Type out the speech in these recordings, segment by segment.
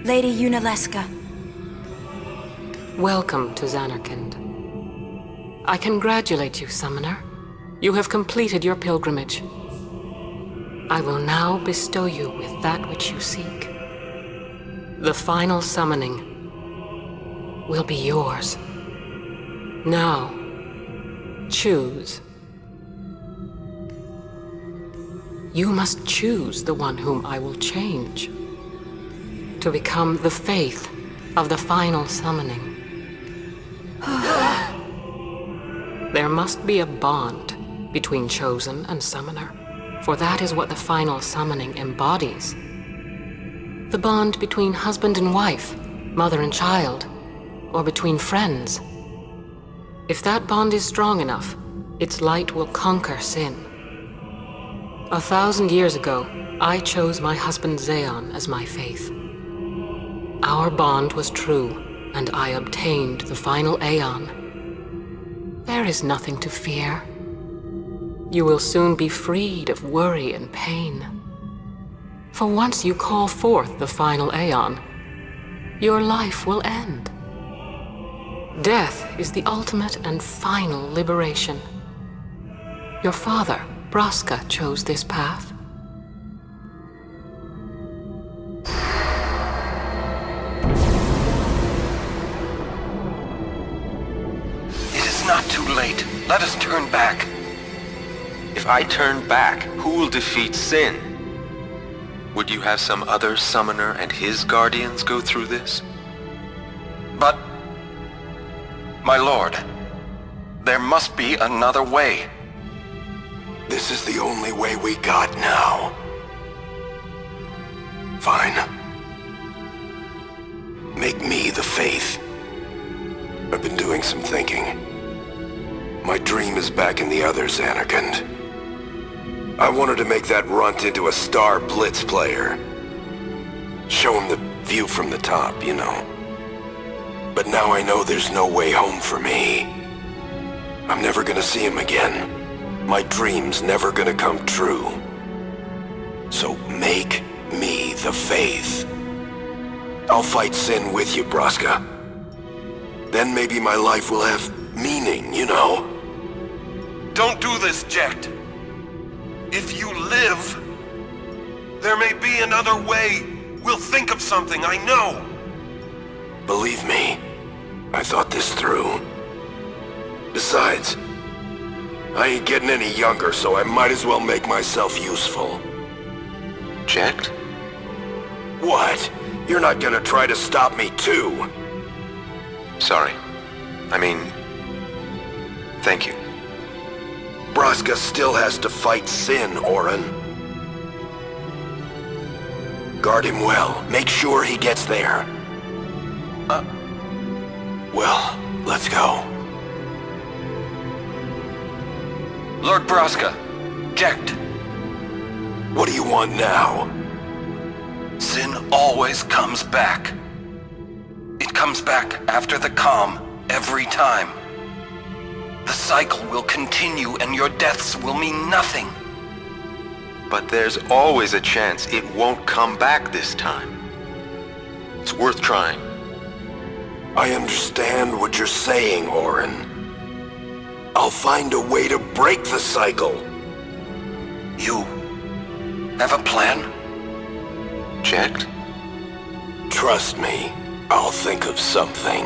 Lady Yunalesca. Welcome to Zanarkand. I congratulate you, Summoner. You have completed your pilgrimage. I will now bestow you with that which you seek. The final summoning will be yours. Now, choose. You must choose the one whom I will change, to become the faith of the final summoning. There must be a bond between Chosen and Summoner, for that is what the final summoning embodies. The bond between husband and wife, mother and child, or between friends. If that bond is strong enough, its light will conquer sin. 1,000 years ago, I chose my husband Aeon as my faith. Our bond was true, and I obtained the final Aeon. There is nothing to fear. You will soon be freed of worry and pain. For once you call forth the final Aeon, your life will end. Death is the ultimate and final liberation. Your father, Braska, chose this path. Not too late. Let us turn back. If I turn back, who will defeat sin? Would you have some other summoner and his guardians go through this? But, my lord, there must be another way. This is the only way we got now. Fine. Make me the faith. I've been doing some thinking. My dream is back in the other Zanarkand. I wanted to make that runt into a star Blitz player. Show him the view from the top, you know. But now I know there's no way home for me. I'm never gonna see him again. My dream's never gonna come true. So make me the faith. I'll fight sin with you, Braska. Then maybe my life will have meaning, you know? Don't do this, Jekt. If you live, there may be another way. We'll think of something, I know. Believe me, I thought this through. Besides, I ain't getting any younger, so I might as well make myself useful. Checked? What? You're not gonna try to stop me too? Sorry. I mean... thank you. Braska still has to fight Sin, Orin. Guard him well. Make sure he gets there. Well, let's go. Lord Braska, checked. What do you want now? Sin always comes back. It comes back after the calm, every time. The cycle will continue and your deaths will mean nothing. But there's always a chance it won't come back this time. It's worth trying. I understand what you're saying, Orin. I'll find a way to break the cycle. You have a plan? Checked? Trust me, I'll think of something.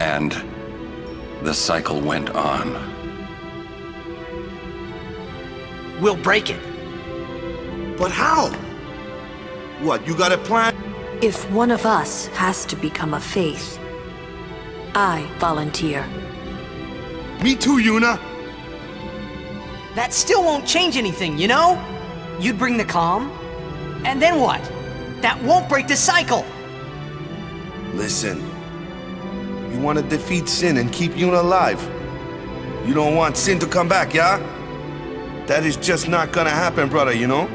And the cycle went on. We'll break it. But how? What, you got a plan? If one of us has to become a faith, I volunteer. Me too, Yuna. That still won't change anything, you know? You'd bring the calm, and then what? That won't break the cycle! Listen. You want to defeat Sin and keep Yuna alive. You don't want Sin to come back, yeah? That is just not gonna happen, brother, you know?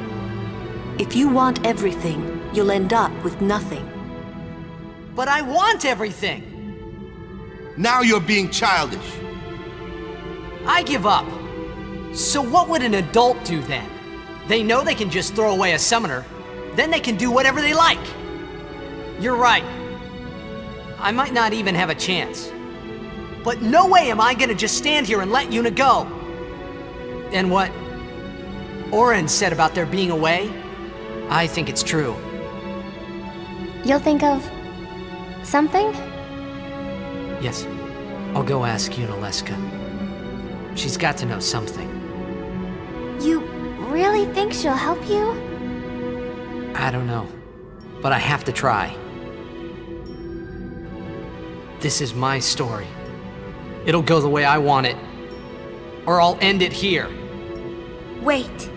If you want everything, you'll end up with nothing. But I want everything! Now you're being childish. I give up. So what would an adult do then? They know they can just throw away a summoner, then they can do whatever they like. You're right. I might not even have a chance. But no way am I gonna just stand here and let Yuna go. And what Orin said about there being a way, I think it's true. You'll think of... something? Yes, I'll go ask Yunalesca. She's got to know something. You really think she'll help you? I don't know, but I have to try. This is my story. It'll go the way I want it, or I'll end it here. Wait.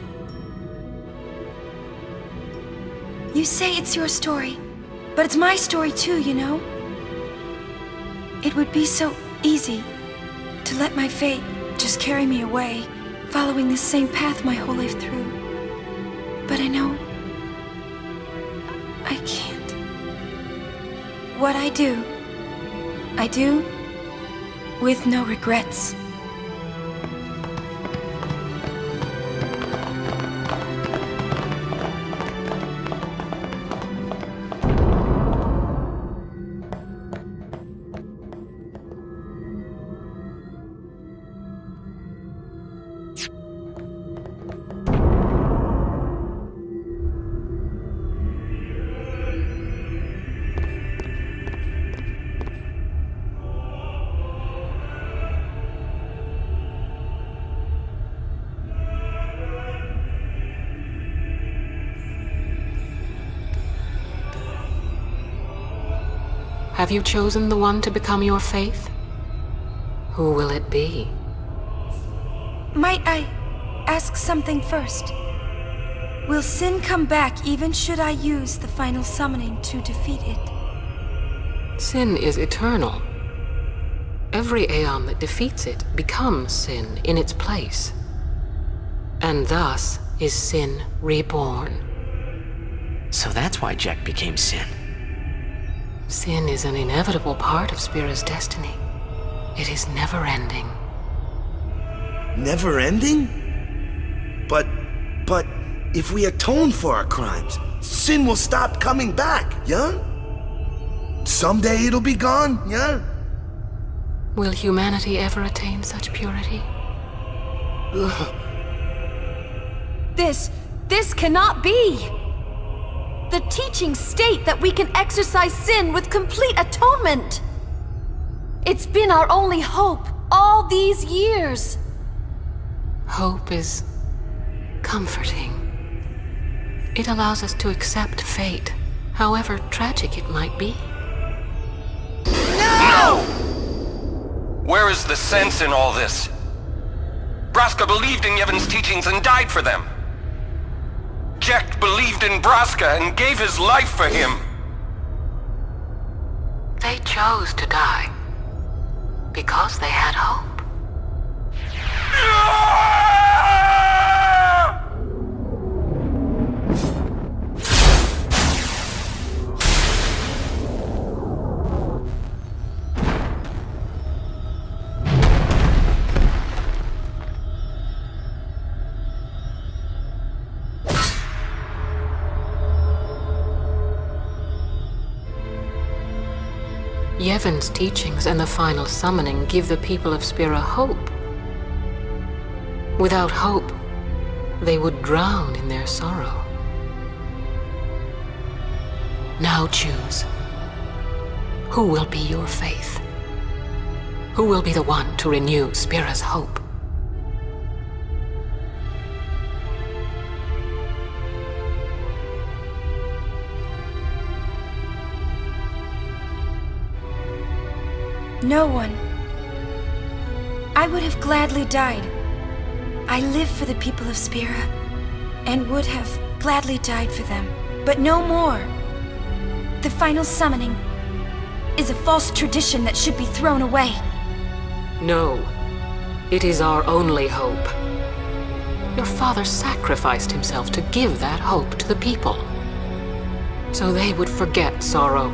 You say it's your story, but it's my story too, you know? It would be so easy to let my fate just carry me away, following the same path my whole life through. But I know I can't. What I do with no regrets. Have you chosen the one to become your faith? Who will it be? Might I ask something first? Will Sin come back even should I use the final summoning to defeat it? Sin is eternal. Every Aeon that defeats it becomes Sin in its place. And thus is Sin reborn. So that's why Jack became Sin. Sin is an inevitable part of Spira's destiny. It is never-ending. Never ending? But If we atone for our crimes, sin will stop coming back, yeah? Someday it'll be gone, yeah? Will humanity ever attain such purity? This cannot be! The teachings state that we can exercise sin with complete atonement! It's been our only hope all these years! Hope is comforting. It allows us to accept fate, however tragic it might be. No! Where is the sense in all this? Braska believed in Yevon's teachings and died for them. Jekt believed in Braska and gave his life for him. They chose to die because they had hope. Yevon's teachings and the final summoning give the people of Spira hope. Without hope, they would drown in their sorrow. Now choose. Who will be your faith? Who will be the one to renew Spira's hope? No one. I would have gladly died. I live for the people of Spira, and would have gladly died for them, but no more. The final summoning is a false tradition that should be thrown away. No, it is our only hope. Your father sacrificed himself to give that hope to the people, so they would forget sorrow.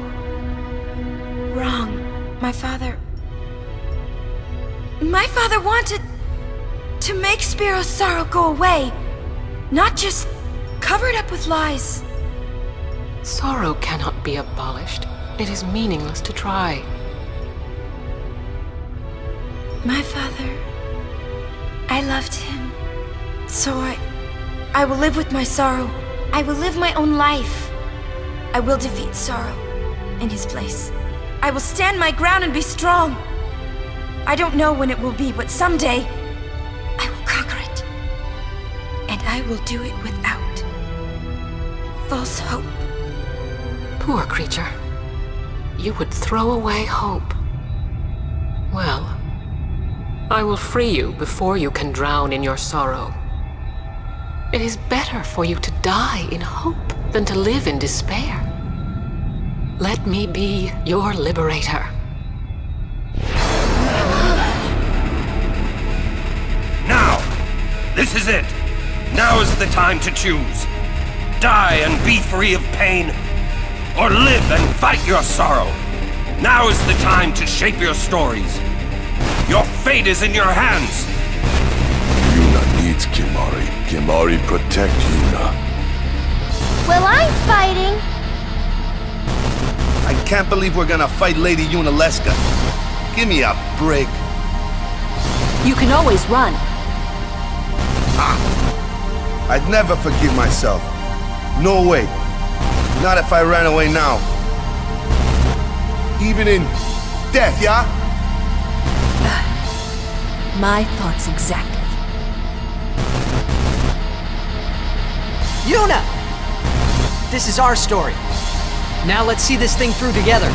Wrong. My father wanted to make Spiro's sorrow go away, not just cover it up with lies. Sorrow cannot be abolished. It is meaningless to try. My father, I loved him. So I will live with my sorrow. I will live my own life. I will defeat sorrow in his place. I will stand my ground and be strong. I don't know when it will be, but someday I will conquer it. And I will do it without false hope. Poor creature. You would throw away hope. Well, I will free you before you can drown in your sorrow. It is better for you to die in hope than to live in despair. Let me be your liberator. Now! This is it! Now is the time to choose. Die and be free of pain, or live and fight your sorrow. Now is the time to shape your stories. Your fate is in your hands. Yuna needs Kimahri. Kimahri protect Yuna. Well, I'm fighting. I can't believe we're gonna fight Lady Yunalesca. Give me a break. You can always run. I'd never forgive myself. No way. Not if I ran away now. Even in death, yeah? My thoughts exactly. Yuna! This is our story. Now let's see this thing through together.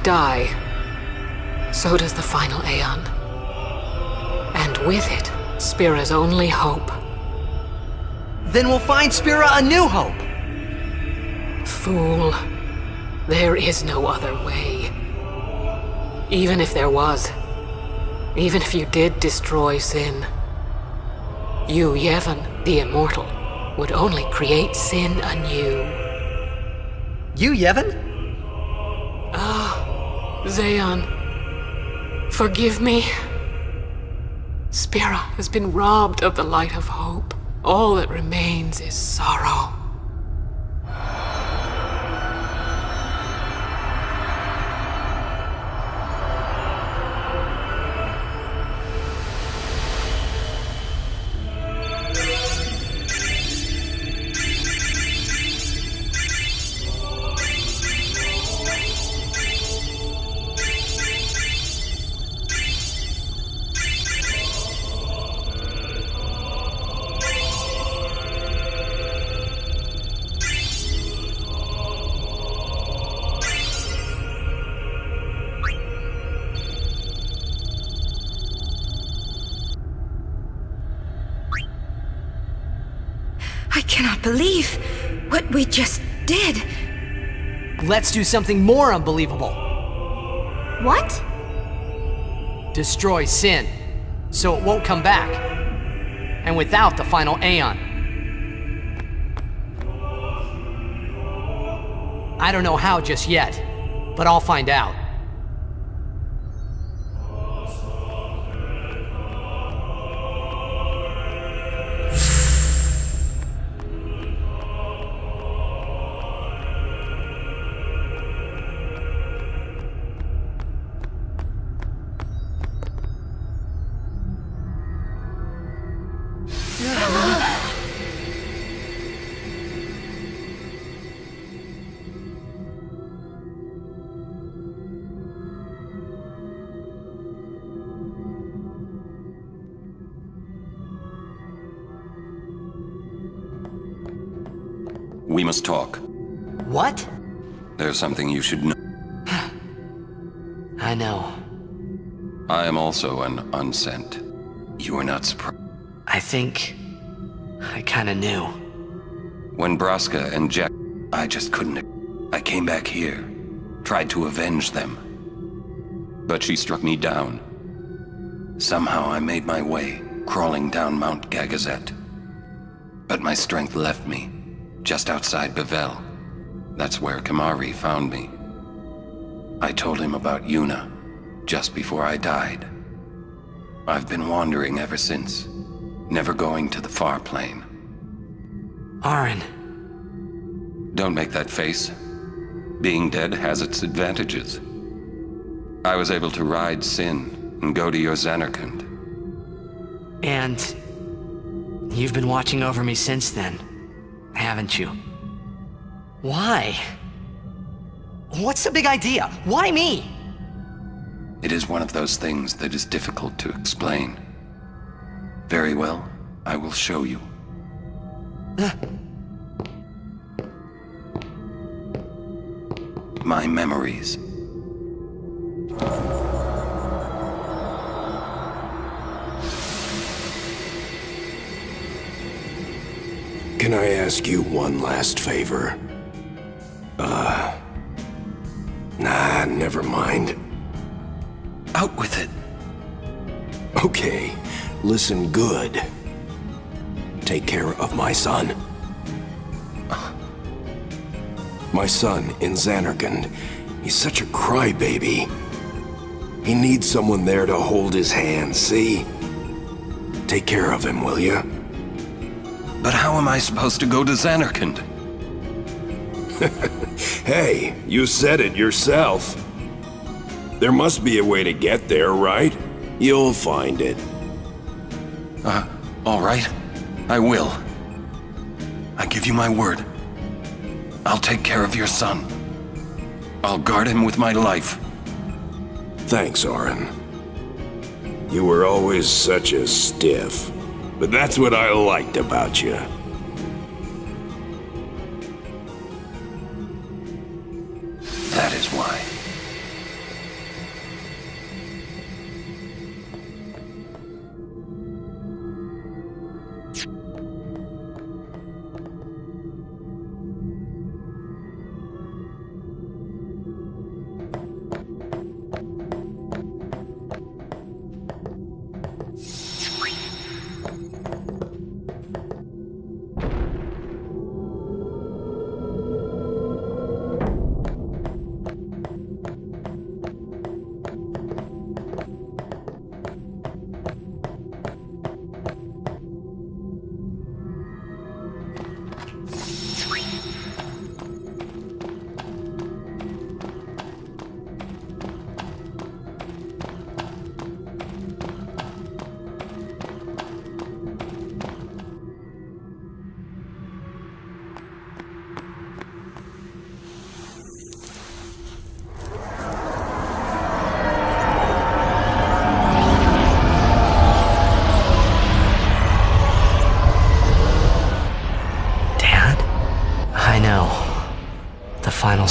die, so does the final Aeon. And with it, Spira's only hope. Then we'll find Spira a new hope! Fool. There is no other way. Even if there was, even if you did destroy Sin, you, Yevon, the Immortal, would only create Sin anew. You, Yevon? Zeon, forgive me. Spira has been robbed of the light of hope. All that remains is sorrow. I cannot believe what we just did. Let's do something more unbelievable. What? Destroy Sin, so it won't come back. And without the final Aeon. I don't know how just yet, but I'll find out. We must talk. What? There's something you should know. I know. I am also an unsent. You are not surprised. I think I kinda knew. When Braska and Jack, I just couldn't. I came back here, tried to avenge them. But she struck me down. Somehow I made my way, crawling down Mount Gagazet. But my strength left me, just outside Bevel. That's where Kamari found me. I told him about Yuna, just before I died. I've been wandering ever since, never going to the far plane. Aaron. Don't make that face. Being dead has its advantages. I was able to ride Sin and go to your Xanarkand. And you've been watching over me since then, haven't you? Why? What's the big idea? Why me? It is one of those things that is difficult to explain. Very well, I will show you. My memories. Can I ask you one last favor? Nah, never mind. Out with it. Okay, listen good. Take care of my son. My son in Xanarkand. He's such a crybaby. He needs someone there to hold his hand, see? Take care of him, will you? But how am I supposed to go to Xanarkand? Hey, you said it yourself. There must be a way to get there, right? You'll find it. All right. I will. I give you my word. I'll take care of your son. I'll guard him with my life. Thanks, Orin. You were always such a stiff. But that's what I liked about you. That is why.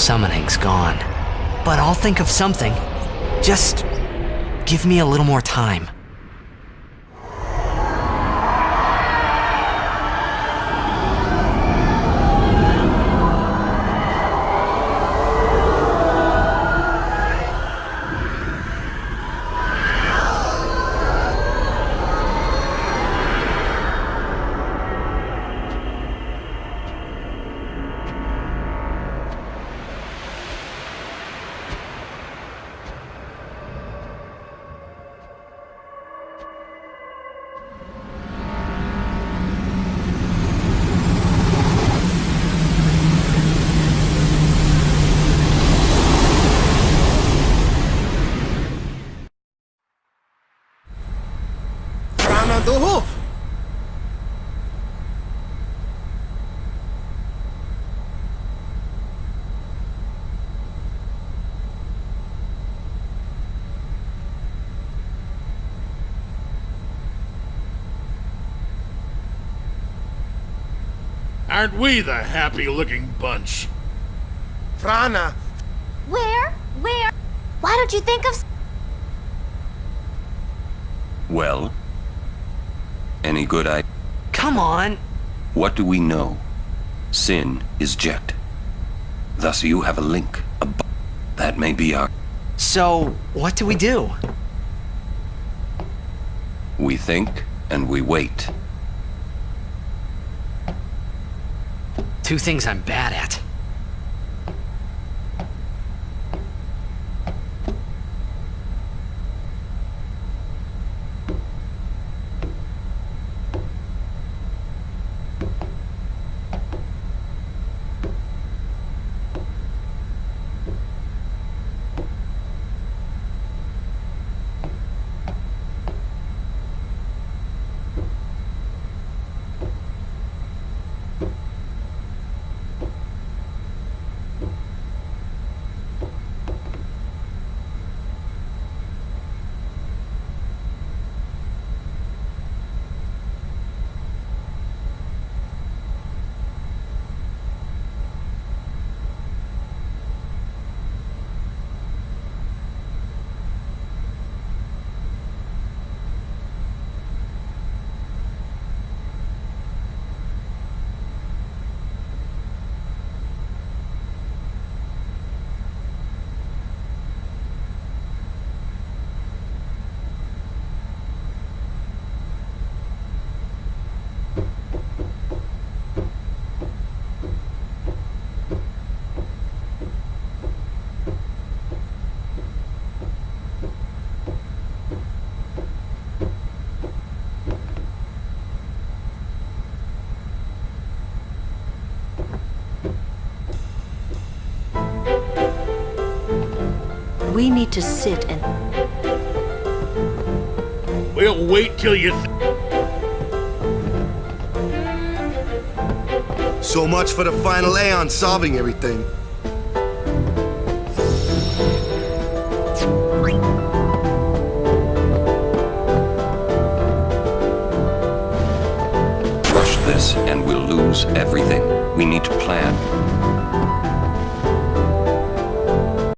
summoning's gone. But I'll think of something. Just give me a little more time. Aren't we the happy-looking bunch? Frana! Where? Why don't you think of... Well? Any good idea? Come on! What do we know? Sin is Jet. Thus you have a link, that may be our... So, what do we do? We think, and we wait. Two things I'm bad at. We need to sit and... We'll wait till you... So much for the final Aeon solving everything. Rush this and we'll lose everything. We need to plan.